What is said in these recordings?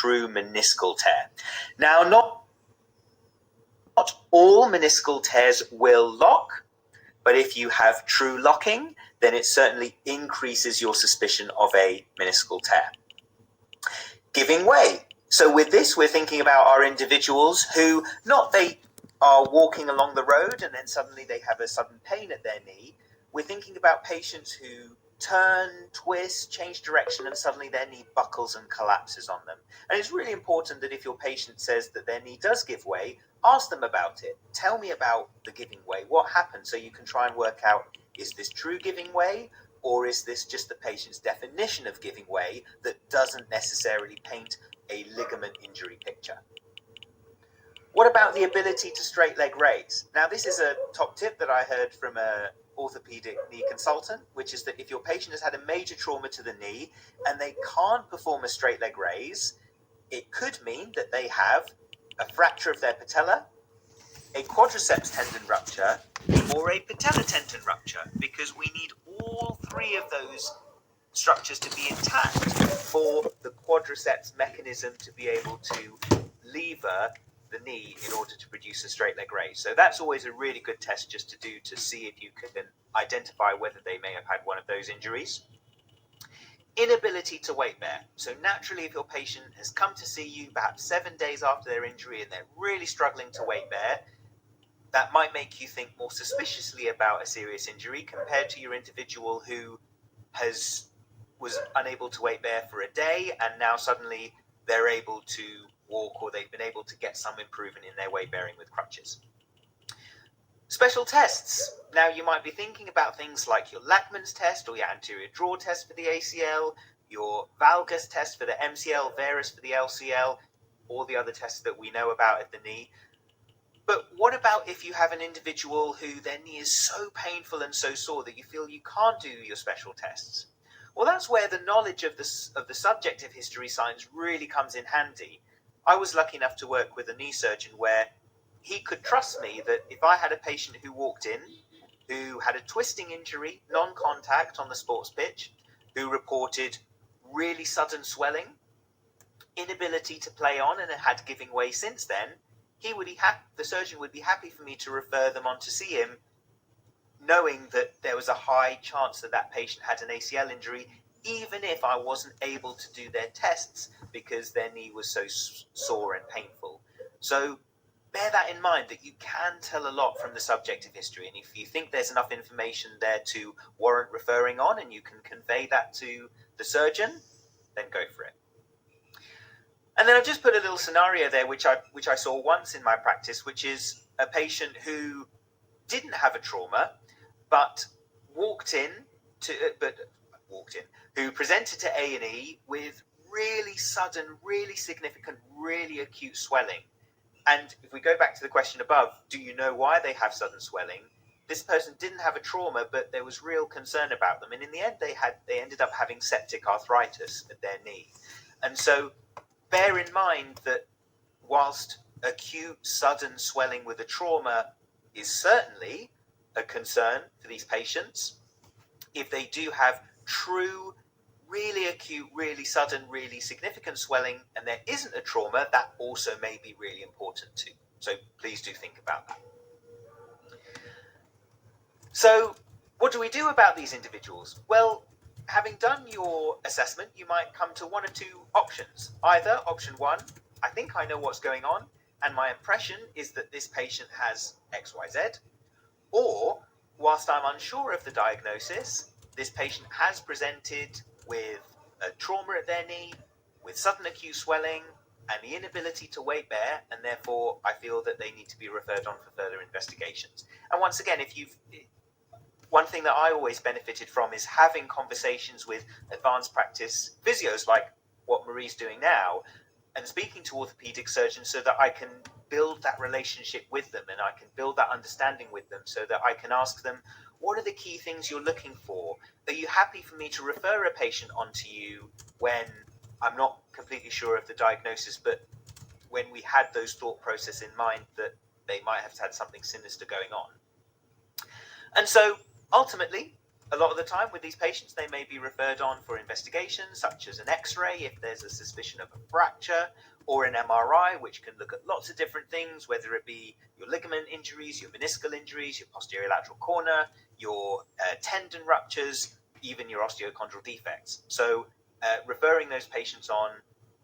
true meniscal tear. Now, not all meniscal tears will lock, but if you have true locking, then it certainly increases your suspicion of a meniscal tear. Giving way. So with this, we're thinking about our individuals who, not they are walking along the road and then suddenly they have a sudden pain at their knee. We're thinking about patients who turn, twist, change direction, and suddenly their knee buckles and collapses on them. And it's really important that if your patient says that their knee does give way, ask them about it. Tell me about the giving way. What happened? So you can try and work out, is this true giving way? Or is this just the patient's definition of giving way that doesn't necessarily paint a ligament injury picture? What about the ability to straight leg raise? Now, this is a top tip that I heard from an orthopedic knee consultant, which is that if your patient has had a major trauma to the knee and they can't perform a straight leg raise, it could mean that they have a fracture of their patella, a quadriceps tendon rupture, or a patella tendon rupture, because we need all three of those structures to be intact for the quadriceps mechanism to be able to lever the knee in order to produce a straight leg raise. So that's always a really good test just to do to see if you can identify whether they may have had one of those injuries. Inability to weight bear. So naturally, if your patient has come to see you perhaps 7 days after their injury and they're really struggling to weight bear, that might make you think more suspiciously about a serious injury compared to your individual who was unable to weight bear for a day and now suddenly they're able to walk, or they've been able to get some improvement in their weight bearing with crutches. Special tests. Now you might be thinking about things like your Lachman's test or your anterior draw test for the ACL, your valgus test for the MCL, varus for the LCL, all the other tests that we know about at the knee. But what about if you have an individual who their knee is so painful and so sore that you feel you can't do your special tests? Well, that's where the knowledge of the subjective history signs really comes in handy. I was lucky enough to work with a knee surgeon where he could trust me that if I had a patient who walked in, who had a twisting injury, non-contact on the sports pitch, who reported really sudden swelling, inability to play on, and had giving way since then, the surgeon would be happy for me to refer them on to see him, knowing that there was a high chance that that patient had an ACL injury, even if I wasn't able to do their tests because their knee was so sore and painful. So bear that in mind, that you can tell a lot from the subjective history, and if you think there's enough information there to warrant referring on and you can convey that to the surgeon, then go for it. And then I've just put a little scenario there which I saw once in my practice, which is a patient who didn't have a trauma who presented to A&E with really sudden, really significant, really acute swelling. And if we go back to the question above, do you know why they have sudden swelling? This person didn't have a trauma, but there was real concern about them. And in the end, they ended up having septic arthritis at their knee. And so bear in mind that whilst acute sudden swelling with a trauma is certainly a concern for these patients, if they do have true, really acute, really sudden, really significant swelling and there isn't a trauma, that also may be really important too. So please do think about that. So what do we do about these individuals? Well, having done your assessment, you might come to one or two options. Either option one, I think I know what's going on, and my impression is that this patient has XYZ. Or, whilst I'm unsure of the diagnosis, this patient has presented with a trauma at their knee, with sudden acute swelling, and the inability to weight bear, and therefore I feel that they need to be referred on for further investigations. And once again, one thing that I always benefited from is having conversations with advanced practice physios like what Marie's doing now, and speaking to orthopedic surgeons so that I can build that relationship with them and I can build that understanding with them so that I can ask them, what are the key things you're looking for? Are you happy for me to refer a patient onto you when I'm not completely sure of the diagnosis, but when we had those thought process in mind that they might have had something sinister going on? And so ultimately, A lot of the time with these patients, they may be referred on for investigations such as an X-ray if there's a suspicion of a fracture, or an MRI, which can look at lots of different things, whether it be your ligament injuries, your meniscal injuries, your posterior lateral corner, your tendon ruptures, even your osteochondral defects. So referring those patients on,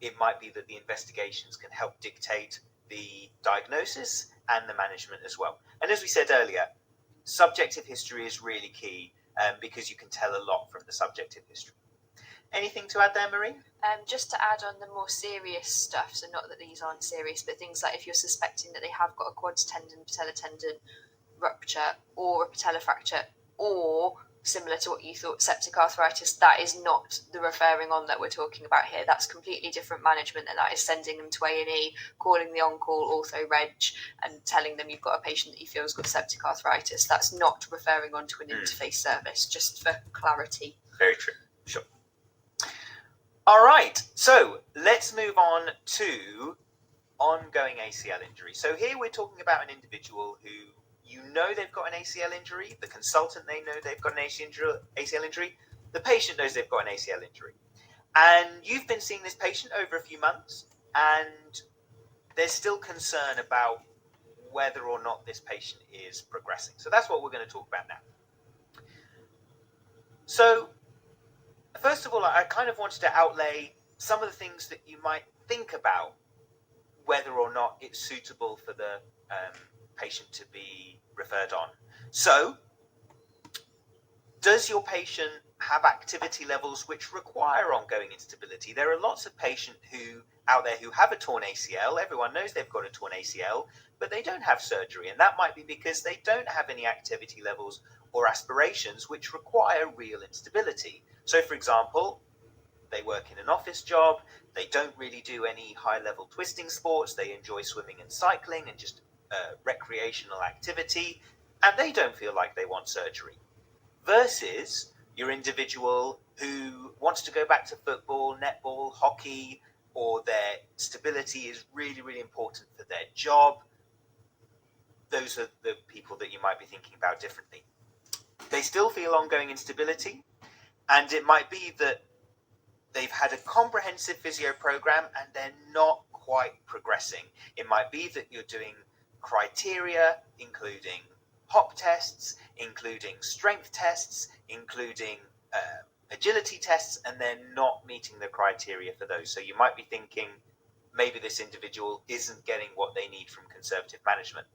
it might be that the investigations can help dictate the diagnosis and the management as well. And as we said earlier, subjective history is really key because you can tell a lot from the subjective history. Anything to add there, Marie? Just to add on the more serious stuff, so not that these aren't serious, but things like if you're suspecting that they have got a quads tendon, patella tendon rupture, or a patella fracture, or similar to what you thought, septic arthritis, that is not the referring on that we're talking about here. That's completely different management, and that is sending them to A&E, calling the on-call ortho-reg and telling them you've got a patient that you feel has got septic arthritis. That's not referring on to an interface service, just for clarity. Very true. Sure. All right, so let's move on to ongoing ACL injury. So here we're talking about an individual who they've got an ACL injury, the consultant they know they've got an ACL injury, the patient knows they've got an ACL injury. And you've been seeing this patient over a few months, and there's still concern about whether or not this patient is progressing. So that's what we're going to talk about now. So first of all, I kind of wanted to outlay some of the things that you might think about whether or not it's suitable for the patient to be referred on. So, does your patient have activity levels which require ongoing instability? There are lots of patients out there who have a torn ACL. Everyone knows they've got a torn ACL, but they don't have surgery, and that might be because they don't have any activity levels or aspirations which require real instability. So, for example, they work in an office job, they don't really do any high-level twisting sports, they enjoy swimming and cycling and just recreational activity, and they don't feel like they want surgery. Versus your individual who wants to go back to football, netball, hockey, or their stability is really, really important for their job. Those are the people that you might be thinking about differently. They still feel ongoing instability, and it might be that they've had a comprehensive physio program and they're not quite progressing. It might be that you're doing criteria, including hop tests, including strength tests, including agility tests, and they're not meeting the criteria for those. So you might be thinking maybe this individual isn't getting what they need from conservative management.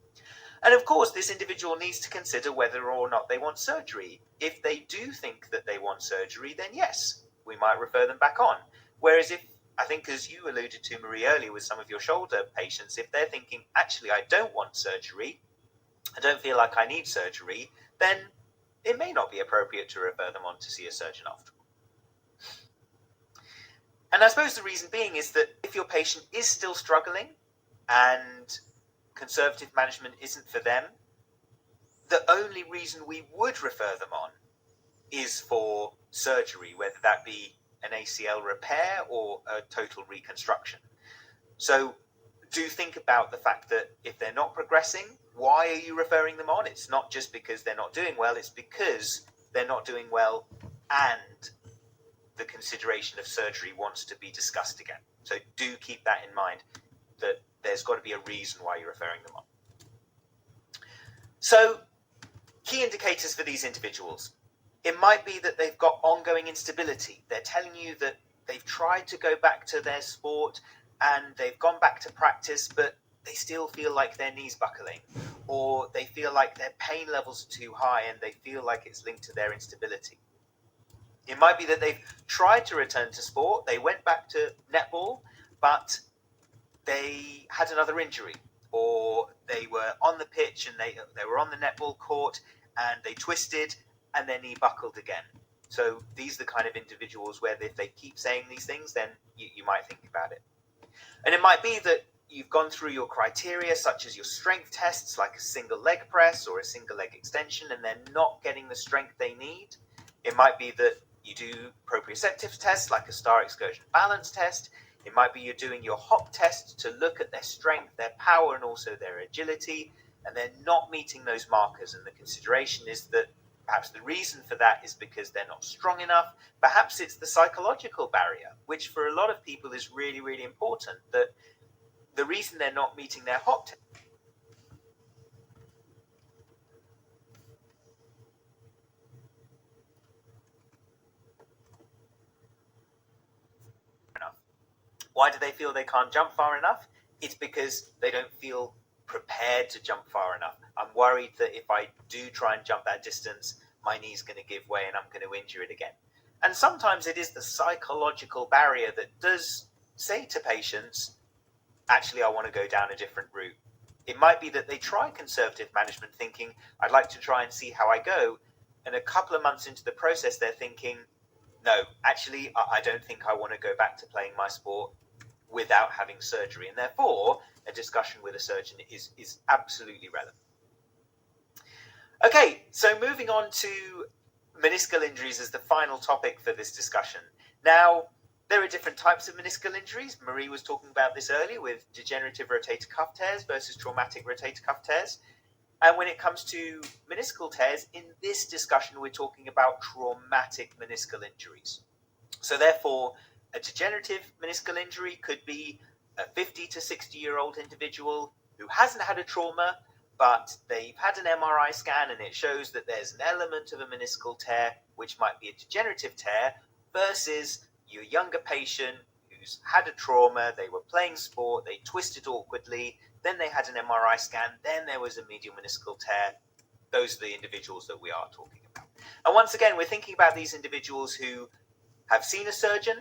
And of course, this individual needs to consider whether or not they want surgery. If they do think that they want surgery, then yes, we might refer them back on. Whereas if, I think as you alluded to, Marie, earlier with some of your shoulder patients, if they're thinking, actually, I don't want surgery, I don't feel like I need surgery, then it may not be appropriate to refer them on to see a surgeon after all. And I suppose the reason being is that if your patient is still struggling and conservative management isn't for them, the only reason we would refer them on is for surgery, whether that be an ACL repair or a total reconstruction. So do think about the fact that if they're not progressing, why are you referring them on? It's not just because they're not doing well, it's because they're not doing well and the consideration of surgery wants to be discussed again. So do keep that in mind, that there's got to be a reason why you're referring them on. So key indicators for these individuals. It might be that they've got ongoing instability. They're telling you that they've tried to go back to their sport and they've gone back to practice, but they still feel like their knee's buckling, or they feel like their pain levels are too high and they feel like it's linked to their instability. It might be that they've tried to return to sport, they went back to netball, but they had another injury, or they were on the pitch and they were on the netball court and they twisted and their knee buckled again. So these are the kind of individuals where if they keep saying these things, then you might think about it. And it might be that you've gone through your criteria, such as your strength tests, like a single leg press or a single leg extension, and they're not getting the strength they need. It might be that you do proprioceptive tests, like a star excursion balance test. It might be you're doing your hop test to look at their strength, their power, and also their agility, and they're not meeting those markers. And the consideration is that Perhaps the reason for that is because they're not strong enough. Perhaps it's the psychological barrier, which for a lot of people is really, really important, that the reason they're not meeting their hop test enough. Why do they feel they can't jump far enough? It's because they don't feel prepared to jump far enough. I'm worried that if I do try and jump that distance, my knee's going to give way and I'm going to injure it again. And sometimes it is the psychological barrier that does say to patients, actually, I want to go down a different route. It might be that they try conservative management thinking, I'd like to try and see how I go. And a couple of months into the process, they're thinking, no, actually, I don't think I want to go back to playing my sport without having surgery. And therefore, a discussion with a surgeon is absolutely relevant. Okay, so moving on to meniscal injuries as the final topic for this discussion. Now, there are different types of meniscal injuries. Marie was talking about this earlier with degenerative rotator cuff tears versus traumatic rotator cuff tears. And when it comes to meniscal tears, in this discussion, we're talking about traumatic meniscal injuries. So therefore, a degenerative meniscal injury could be a 50 to 60-year-old individual who hasn't had a trauma, but they've had an MRI scan and it shows that there's an element of a meniscal tear, which might be a degenerative tear, versus your younger patient who's had a trauma, they were playing sport, they twisted awkwardly, then they had an MRI scan, then there was a medial meniscal tear. Those are the individuals that we are talking about. And once again, we're thinking about these individuals who have seen a surgeon,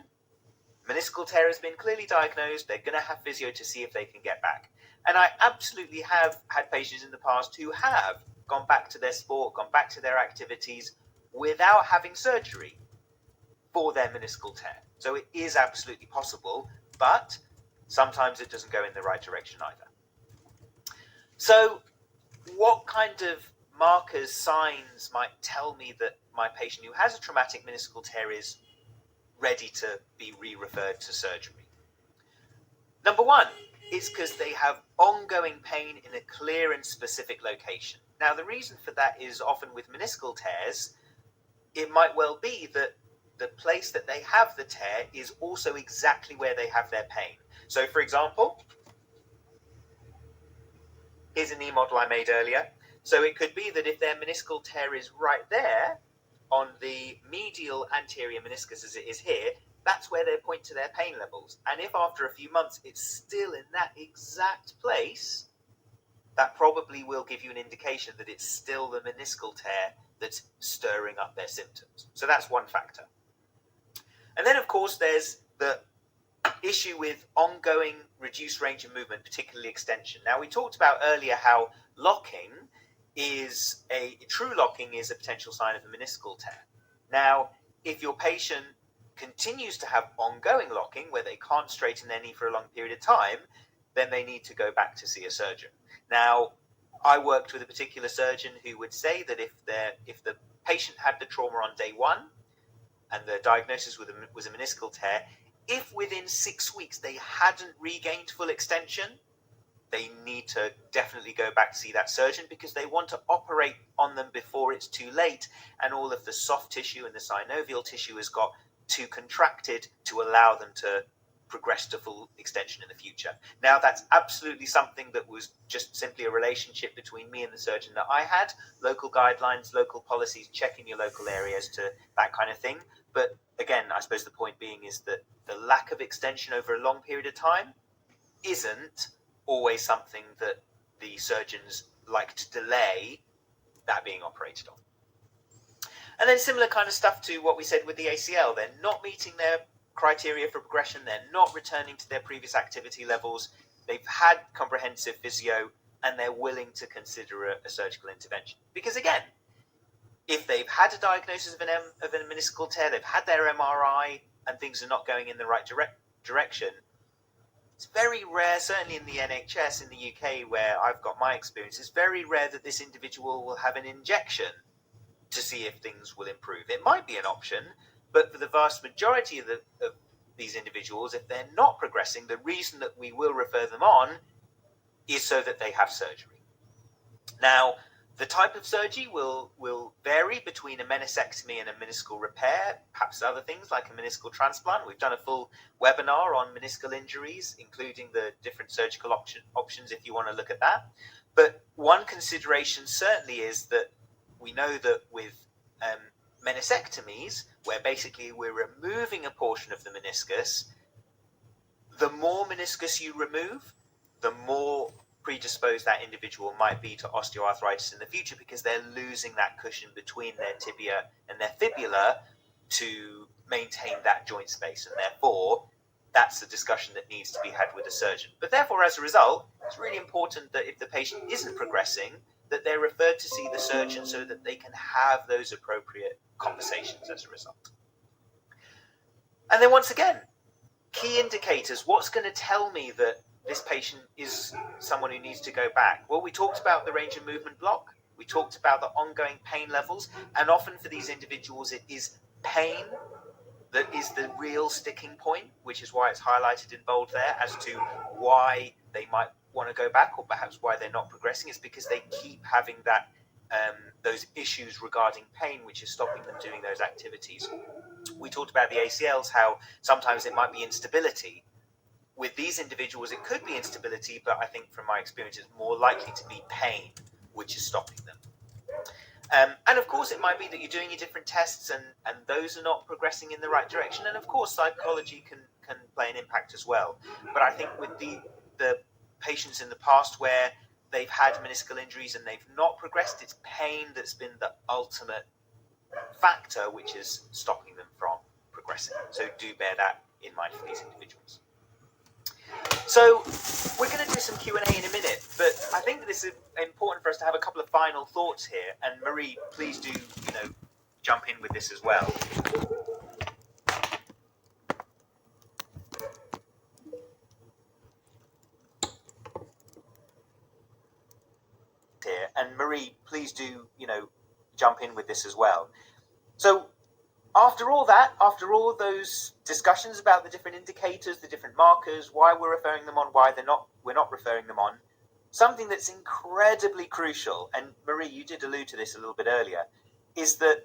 meniscal tear has been clearly diagnosed, they're going to have physio to see if they can get back. And I absolutely have had patients in the past who have gone back to their sport, gone back to their activities without having surgery for their meniscal tear. So it is absolutely possible, but sometimes it doesn't go in the right direction either. So what kind of markers, signs might tell me that my patient who has a traumatic meniscal tear is ready to be re-referred to surgery? Number one, it's because they have ongoing pain in a clear and specific location. Now, the reason for that is often with meniscal tears, it might well be that the place that they have the tear is also exactly where they have their pain. So, for example, here's a knee model I made earlier. So it could be that if their meniscal tear is right there on the medial anterior meniscus as it is here, that's where they point to their pain levels. And if after a few months it's still in that exact place, that probably will give you an indication that it's still the meniscal tear that's stirring up their symptoms. So that's one factor. And then, of course, there's the issue with ongoing reduced range of movement, particularly extension. Now, we talked about earlier how true locking is a potential sign of a meniscal tear. Now, if your patient continues to have ongoing locking where they can't straighten their knee for a long period of time, then they need to go back to see a surgeon. Now, I worked with a particular surgeon who would say that if the patient had the trauma on day one and the diagnosis was a meniscal tear, if within 6 weeks they hadn't regained full extension, they need to definitely go back to see that surgeon, because they want to operate on them before it's too late and all of the soft tissue and the synovial tissue has got too contracted to allow them to progress to full extension in the future. Now, that's absolutely something that was just simply a relationship between me and the surgeon that I had. Local guidelines, local policies, checking your local areas to that kind of thing. But again, I suppose the point being is that the lack of extension over a long period of time isn't always something that the surgeons like to delay that being operated on. And then similar kind of stuff to what we said with the ACL. They're not meeting their criteria for progression. They're not returning to their previous activity levels. They've had comprehensive physio and they're willing to consider a surgical intervention. Because again, if they've had a diagnosis of a meniscal tear, they've had their MRI and things are not going in the right direction, it's very rare, certainly in the NHS in the UK where I've got my experience, it's very rare that this individual will have an injection to see if things will improve. It might be an option, but for the vast majority of these individuals, if they're not progressing, the reason that we will refer them on is so that they have surgery. Now, The type of surgery will vary between a meniscectomy and a meniscal repair, perhaps other things like a meniscal transplant. We've done a full webinar on meniscal injuries, including the different surgical options if you want to look at that. But one consideration certainly is that we know that with meniscectomies, where basically we're removing a portion of the meniscus, the more meniscus you remove, the more predisposed that individual might be to osteoarthritis in the future, because they're losing that cushion between their tibia and their fibula to maintain that joint space, and therefore that's a discussion that needs to be had with a surgeon. But therefore, as a result, it's really important that if the patient isn't progressing, that they're referred to see the surgeon so that they can have those appropriate conversations as a result. And then once again, key indicators. What's going to tell me that this patient is someone who needs to go back? Well, we talked about the range of movement block. We talked about the ongoing pain levels. And often for these individuals, it is pain that is the real sticking point, which is why it's highlighted in bold there as to why they might want to go back, or perhaps why they're not progressing. Is because they keep having that those issues regarding pain, which is stopping them doing those activities. We talked about the ACLs, how sometimes it might be instability. With these individuals, it could be instability, but I think from my experience, it's more likely to be pain, which is stopping them. And of course, it might be that you're doing your different tests and those are not progressing in the right direction. And of course, psychology can play an impact as well. But I think with the patients in the past where they've had meniscal injuries and they've not progressed, it's pain that's been the ultimate factor which is stopping them from progressing. So do bear that in mind for these individuals. So we're going to do some Q&A in a minute, but I think that it's important for us to have a couple of final thoughts here. And Marie, please do, jump in with this as well. Here, and Marie, please do, jump in with this as well. So after all those discussions about the different indicators, the different markers, why we're referring them on, why we're not referring them on, something that's incredibly crucial, and Marie, you did allude to this a little bit earlier, is that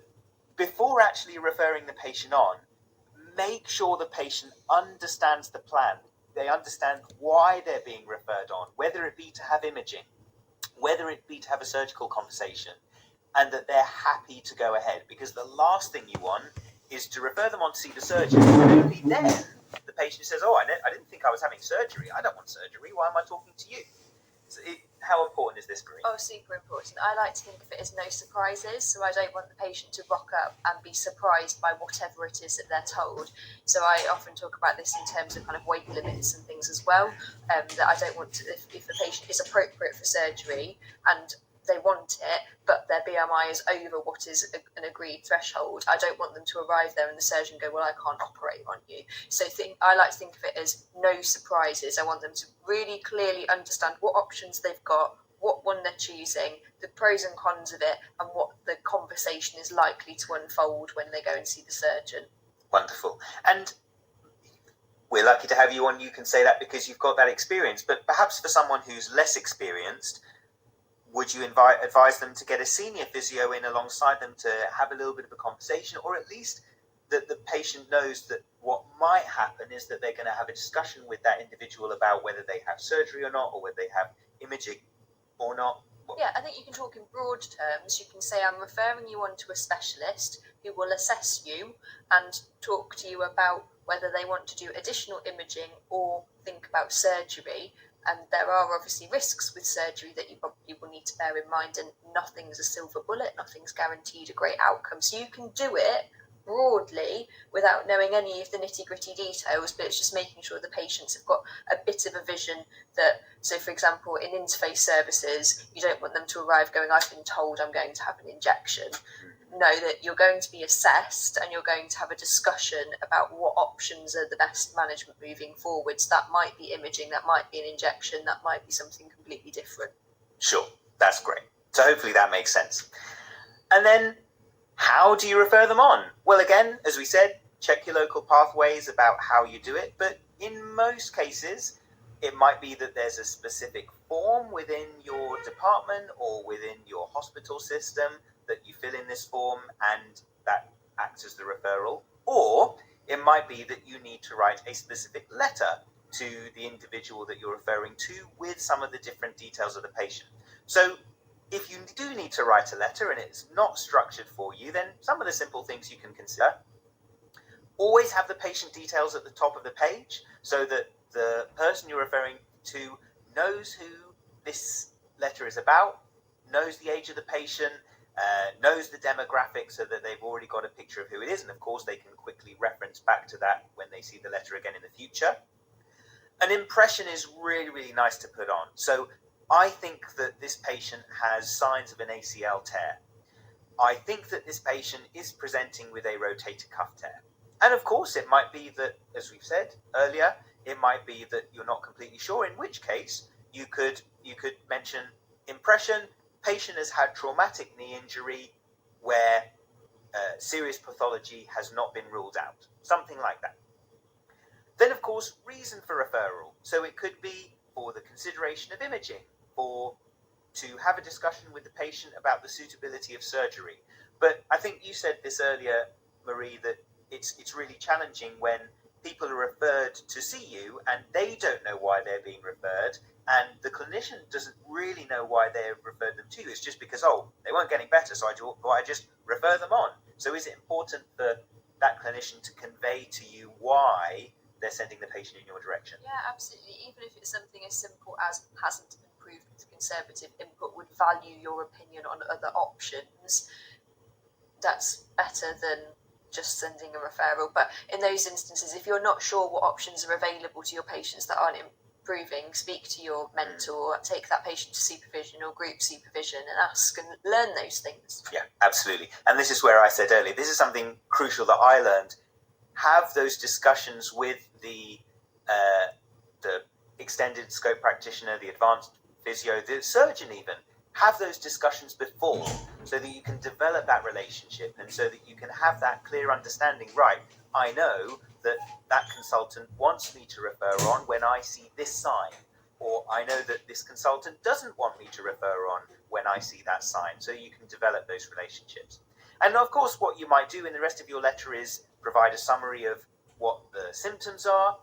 before actually referring the patient on, make sure the patient understands the plan. They understand why they're being referred on, whether it be to have imaging, whether it be to have a surgical conversation, and that they're happy to go ahead. Because the last thing you want is to refer them on to see the surgeon, and only then the patient says, I didn't think I was having surgery. I don't want surgery. Why am I talking to you? So how important is this, Marie? Oh, super important. I like to think of it as no surprises. So I don't want the patient to rock up and be surprised by whatever it is that they're told. So I often talk about this in terms of kind of weight limits and things as well. That I don't want to, if the patient is appropriate for surgery and they want it, but their BMI is over what is an agreed threshold, I don't want them to arrive there and the surgeon go, well, I can't operate on you. So I like to think of it as no surprises. I want them to really clearly understand what options they've got, what one they're choosing, the pros and cons of it, and what the conversation is likely to unfold when they go and see the surgeon. Wonderful. And we're lucky to have you on. You can say that because you've got that experience. But perhaps for someone who's less experienced, would you advise them to get a senior physio in alongside them to have a little bit of a conversation, or at least that the patient knows that what might happen is that they're going to have a discussion with that individual about whether they have surgery or not, or whether they have imaging or not? Yeah, I think you can talk in broad terms. You can say, I'm referring you on to a specialist who will assess you and talk to you about whether they want to do additional imaging or think about surgery. And there are obviously risks with surgery that you will need to bear in mind, and nothing's a silver bullet, nothing's guaranteed a great outcome. So you can do it broadly without knowing any of the nitty-gritty details, but it's just making sure the patients have got a bit of a vision that, so for example, in interface services, you don't want them to arrive going, I've been told I'm going to have an injection. Know that you're going to be assessed and you're going to have a discussion about what options are the best management moving forwards. That might be imaging, that might be an injection, that might be something completely different. Sure, that's great. So hopefully that makes sense. And then how do you refer them on? Well, again, as we said, check your local pathways about how you do it. But in most cases, It might be that there's a specific form within your department or within your hospital system that you fill in this form and that acts as the referral. Or it might be that you need to write a specific letter to the individual that you're referring to with some of the different details of the patient. So if you do need to write a letter and it's not structured for you, then some of the simple things you can consider. Always have the patient details at the top of the page so that the person you're referring to knows who this letter is about, knows the age of the patient, knows the demographics so that they've already got a picture of who it is. And of course, they can quickly reference back to that when they see the letter again in the future. An impression is really, really nice to put on. So I think that this patient has signs of an ACL tear. I think that this patient is presenting with a rotator cuff tear. And of course, it might be that, as we've said earlier, it might be that you're not completely sure, in which case you could mention impression, patient has had traumatic knee injury where serious pathology has not been ruled out, something like that. Then, of course, reason for referral. So it could be for the consideration of imaging, or to have a discussion with the patient about the suitability of surgery. But I think you said this earlier, Marie, that it's really challenging when people are referred to see you and they don't know why they're being referred, and the clinician doesn't really know why they've referred them to you. It's just because, they weren't getting better, so I just refer them on. So is it important for that clinician to convey to you why they're sending the patient in your direction? Yeah, absolutely. Even if it's something as simple as hasn't improved with conservative input, would value your opinion on other options, that's better than just sending a referral. But in those instances, if you're not sure what options are available to your patients that aren't improving, speak to your mentor, take that patient to supervision or group supervision and ask and learn those things. Yeah, absolutely. And this is where I said earlier, this is something crucial that I learned. Have those discussions with the extended scope practitioner, the advanced physio, the surgeon even. Have those discussions before so that you can develop that relationship and so that you can have that clear understanding. Right, I know that consultant wants me to refer on when I see this sign, or I know that this consultant doesn't want me to refer on when I see that sign, so you can develop those relationships. And of course, what you might do in the rest of your letter is provide a summary of what the symptoms are,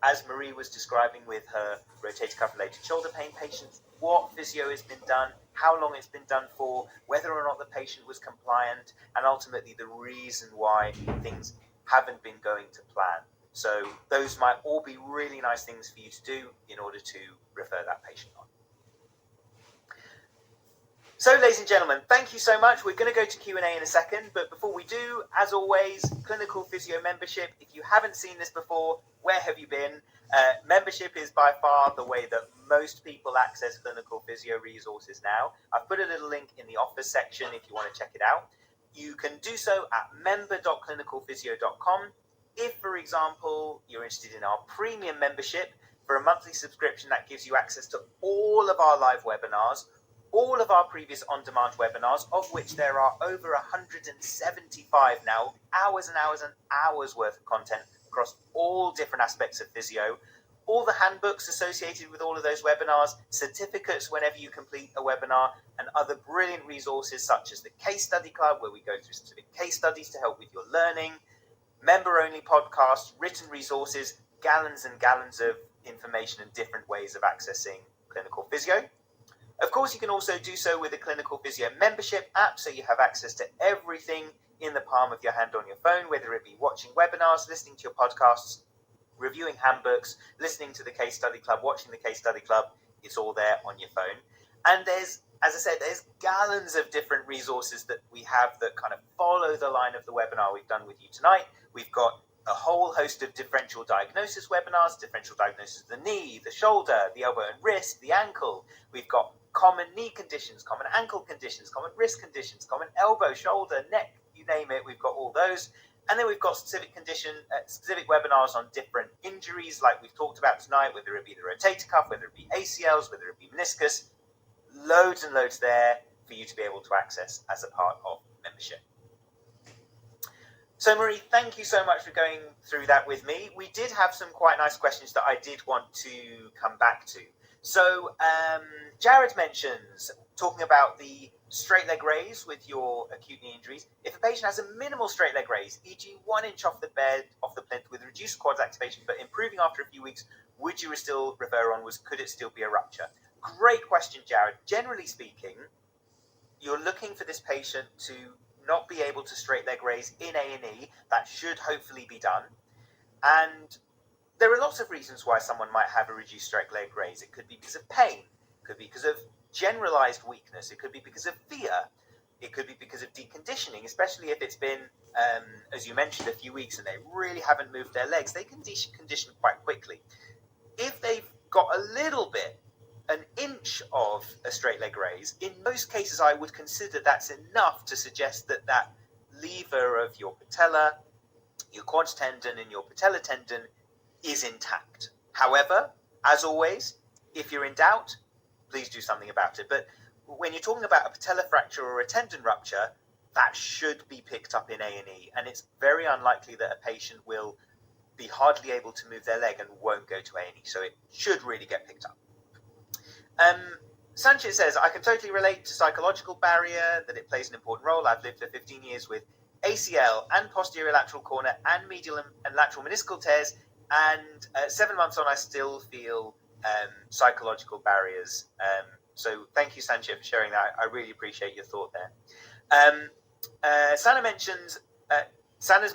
as Marie was describing with her rotator cuff related shoulder pain patients, what physio has been done, how long it's been done for, whether or not the patient was compliant, and ultimately the reason why things haven't been going to plan. So those might all be really nice things for you to do in order to refer that patient on. So, ladies and gentlemen, thank you so much. We're going to go to Q&A in a second, but before we do, as always, Clinical Physio membership. If you haven't seen this before, where have you been? Membership is by far the way that most people access Clinical Physio resources now. I've put a little link in the office section if you want to check it out. You can do so at member.clinicalphysio.com. If, for example, you're interested in our premium membership, for a monthly subscription that gives you access to all of our live webinars, all of our previous on-demand webinars, of which there are over 175 now, hours and hours and hours worth of content across all different aspects of physio, all the handbooks associated with all of those webinars, certificates whenever you complete a webinar, and other brilliant resources such as the Case Study Club, where we go through specific case studies to help with your learning, member-only podcasts, written resources, gallons and gallons of information and different ways of accessing clinical physio. Of course, you can also do so with a Clinical Physio membership app, so you have access to everything in the palm of your hand on your phone, whether it be watching webinars, listening to your podcasts, reviewing handbooks, listening to the Case Study Club, watching the Case Study Club. It's all there on your phone. And there's, as I said, there's gallons of different resources that we have that kind of follow the line of the webinar we've done with you tonight. We've got a whole host of differential diagnosis webinars, differential diagnosis of the knee, the shoulder, the elbow and wrist, the ankle. We've got common knee conditions, common ankle conditions, common wrist conditions, common elbow, shoulder, neck, you name it, we've got all those. And then we've got specific webinars on different injuries like we've talked about tonight, whether it be the rotator cuff, whether it be ACLs, whether it be meniscus. Loads and loads there for you to be able to access as a part of membership. So, Marie, thank you so much for going through that with me. We did have some quite nice questions that I did want to come back to. So, Jared mentions, talking about the straight leg raise with your acute knee injuries. If a patient has a minimal straight leg raise, e.g. 1 inch off the plinth with reduced quads activation, but improving after a few weeks, would you still refer onwards? Could it still be a rupture? Great question, Jared. Generally speaking, you're looking for this patient to not be able to straight leg raise in A&E. That should hopefully be done. And there are lots of reasons why someone might have a reduced straight leg raise. It could be because of pain. It could be because of generalized weakness. It could be because of fear. It could be because of deconditioning, especially if it's been, as you mentioned, a few weeks and they really haven't moved their legs. They can decondition quite quickly. If they've got a little bit, an inch of a straight leg raise, in most cases I would consider that's enough to suggest that that lever of your patella, your quad tendon and your patella tendon is intact. However, as always, if you're in doubt, please do something about it. But when you're talking about a patella fracture or a tendon rupture, that should be picked up in A&E, and it's very unlikely that a patient will be hardly able to move their leg and won't go to A&E, so it should really get picked up. Sanchez says, I can totally relate to psychological barrier, that it plays an important role. I've lived for 15 years with ACL and posterior lateral corner and medial and lateral meniscal tears, and 7 months on, I still feel psychological barriers. So thank you, Sanchez, for sharing that. I really appreciate your thought there. Sana's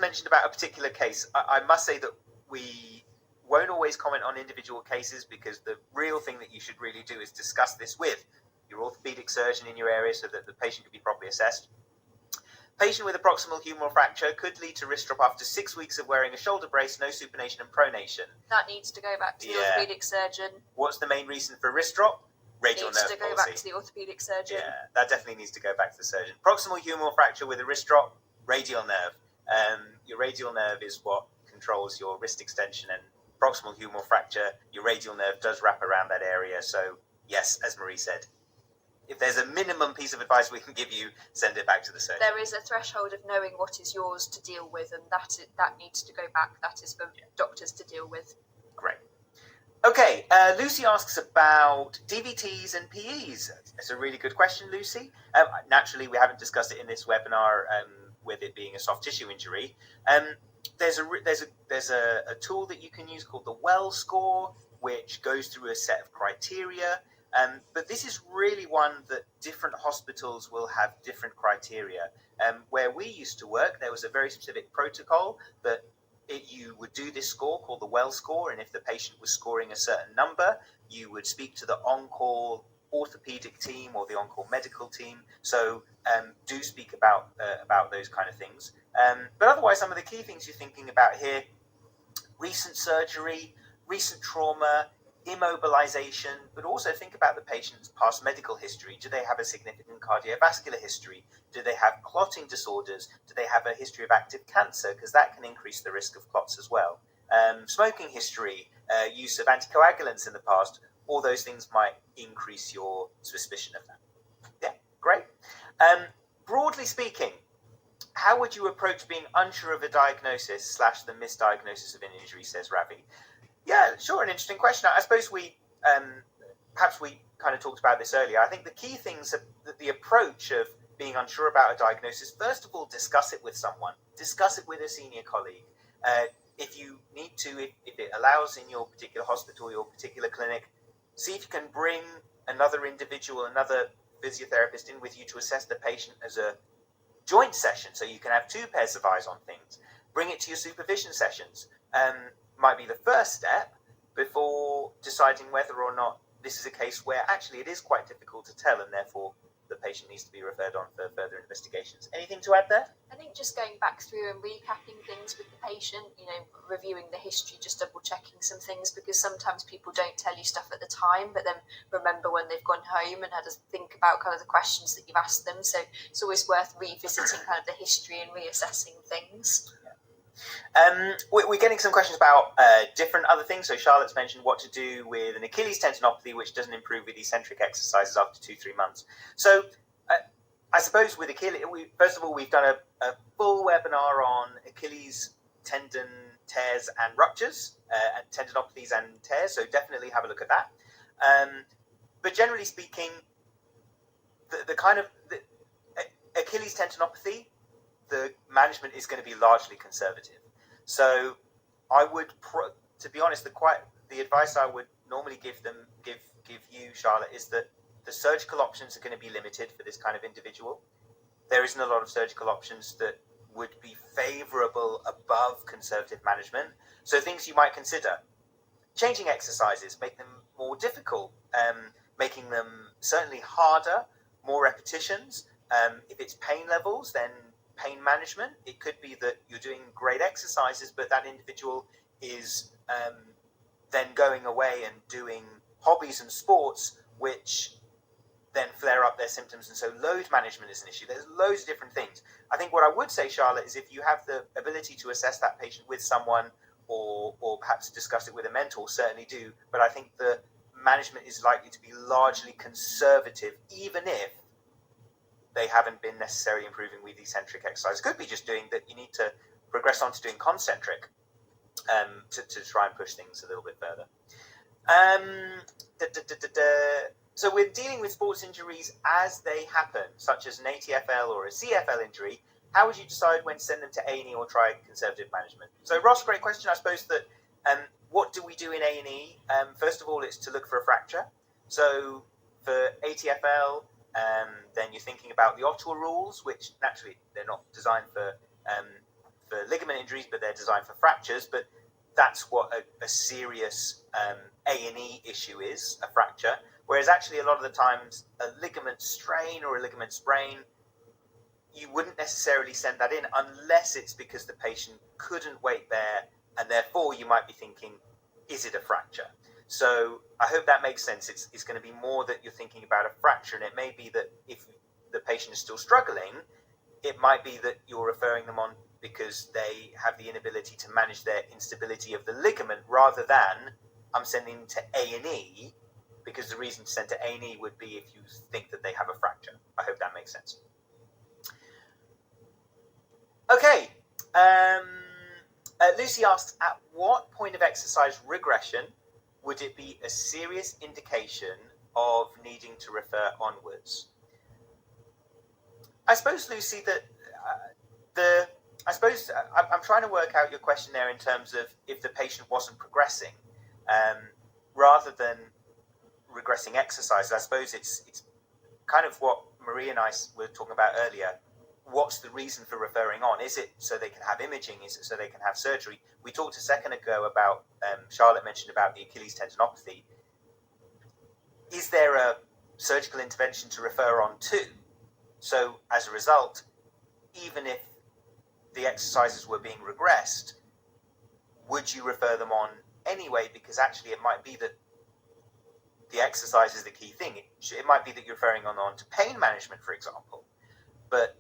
mentioned about a particular case. I must say that we won't always comment on individual cases, because the real thing that you should really do is discuss this with your orthopedic surgeon in your area so that the patient can be properly assessed. Patient with a proximal humeral fracture could lead to wrist drop after 6 weeks of wearing a shoulder brace, no supination and pronation. That needs to go back to the orthopedic surgeon. What's the main reason for wrist drop? Radial nerve needs to go back to the orthopedic surgeon. Yeah, that definitely needs to go back to the surgeon. Proximal humeral fracture with a wrist drop, radial nerve. Your radial nerve is what controls your wrist extension, and proximal humeral fracture, your radial nerve does wrap around that area. So yes, as Marie said, if there's a minimum piece of advice we can give you, send it back to the surgeon. There is a threshold of knowing what is yours to deal with, and that needs to go back. That is for doctors to deal with. Great. Okay, Lucy asks about DVTs and PEs. It's a really good question, Lucy. Naturally, we haven't discussed it in this webinar with it being a soft tissue injury. There's a tool that you can use called the Well score, which goes through a set of criteria. But this is really one that different hospitals will have different criteria. Where we used to work, there was a very specific protocol that you would do this score called the Well score, and if the patient was scoring a certain number, you would speak to the on-call orthopedic team or the on-call medical team. So do speak about those kind of things. But otherwise, some of the key things you're thinking about here: recent surgery, recent trauma, immobilization, but also think about the patient's past medical history. Do they have a significant cardiovascular history? Do they have clotting disorders? Do they have a history of active cancer? Because that can increase the risk of clots as well. Smoking history, use of anticoagulants in the past, all those things might increase your suspicion of that. Yeah, great. Broadly speaking, how would you approach being unsure of a diagnosis / the misdiagnosis of an injury, says Ravi? Yeah, sure, an interesting question. I suppose perhaps we kind of talked about this earlier. I think the key things are the approach of being unsure about a diagnosis. First of all, discuss it with someone. Discuss it with a senior colleague. If you need to, if it allows in your particular hospital, your particular clinic, see if you can bring another individual, another physiotherapist in with you to assess the patient as a joint session, so you can have 2 pairs of eyes on things. Bring it to your supervision sessions. Might be the first step before deciding whether or not this is a case where actually it is quite difficult to tell, and therefore the patient needs to be referred on for further investigations. Anything to add there? I think just going back through and recapping things with the patient, reviewing the history, just double checking some things, because sometimes people don't tell you stuff at the time, but then remember when they've gone home and had to think about kind of the questions that you've asked them. So it's always worth revisiting kind of the history and reassessing things. We're getting some questions about different other things. So Charlotte's mentioned what to do with an Achilles tendinopathy which doesn't improve with eccentric exercises after 2-3 months. So I suppose with Achilles, first of all, we've done a full webinar on Achilles tendon tears and ruptures, and tendinopathies and tears, so definitely have a look at that. But generally speaking, the Achilles tendinopathy, the management is going to be largely conservative. So I would, to be honest, the advice I would normally give you, Charlotte, is that the surgical options are going to be limited for this kind of individual. There isn't a lot of surgical options that would be favorable above conservative management. So things you might consider: changing exercises, make them more difficult, making them certainly harder, more repetitions. If it's pain levels, then pain management. It could be that you're doing great exercises, but that individual is then going away and doing hobbies and sports, which then flare up their symptoms, and so load management is an issue. There's loads of different things. I think what I would say, Charlotte, is if you have the ability to assess that patient with someone, or perhaps discuss it with a mentor, certainly do. But I think the management is likely to be largely conservative, even if they haven't been necessarily improving with eccentric exercise. It could be just doing that. You need to progress on to doing concentric to try and push things a little bit further. So we're dealing with sports injuries as they happen, such as an ATFL or a CFL injury. How would you decide when to send them to A&E or try conservative management? So Ross, great question. I suppose that what do we do in A&E? First of all, it's to look for a fracture. So for ATFL, then you're thinking about the Ottawa rules, which naturally they're not designed for ligament injuries, but they're designed for fractures. But that's what a serious A&E issue is, a fracture. Whereas actually a lot of the times a ligament strain or a ligament sprain, you wouldn't necessarily send that in unless it's because the patient couldn't wait there, and therefore you might be thinking, is it a fracture? So I hope that makes sense. It's going to be more that you're thinking about a fracture, and it may be that if the patient is still struggling, it might be that you're referring them on because they have the inability to manage their instability of the ligament, rather than I'm sending them to A&E, because the reason to send to A&E would be if you think that they have a fracture. I hope that makes sense. Okay. Lucy asked, at what point of exercise regression would it be a serious indication of needing to refer onwards? I suppose, Lucy, that I'm trying to work out your question there in terms of if the patient wasn't progressing, rather than regressing exercise. I suppose it's kind of what Marie and I were talking about earlier. What's the reason for referring on? Is it so they can have imaging? Is it so they can have surgery? We talked a second ago about, Charlotte mentioned about the Achilles tendinopathy. Is there a surgical intervention to refer on to? So as a result, even if the exercises were being regressed, would you refer them on anyway? Because actually it might be that the exercise is the key thing. It might be that you're referring on to pain management, for example. But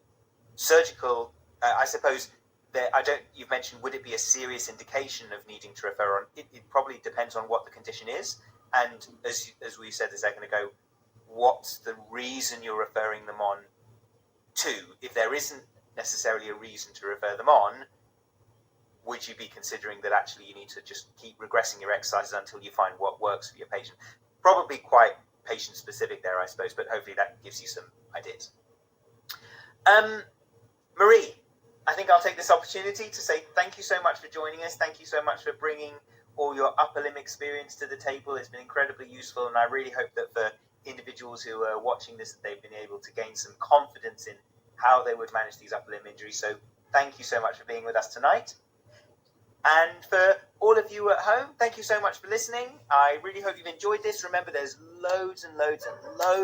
surgical, I suppose, you've mentioned, would it be a serious indication of needing to refer on? It probably depends on what the condition is. And as we said a second ago, what's the reason you're referring them on to? If there isn't necessarily a reason to refer them on, would you be considering that actually you need to just keep regressing your exercises until you find what works for your patient? Probably quite patient specific there, I suppose, but hopefully that gives you some ideas. Marie, I think I'll take this opportunity to say thank you so much for joining us. Thank you so much for bringing all your upper limb experience to the table. It's been incredibly useful, and I really hope that for individuals who are watching this, that they've been able to gain some confidence in how they would manage these upper limb injuries. So thank you so much for being with us tonight. And for all of you at home, thank you so much for listening. I really hope you've enjoyed this. Remember, there's loads and loads and loads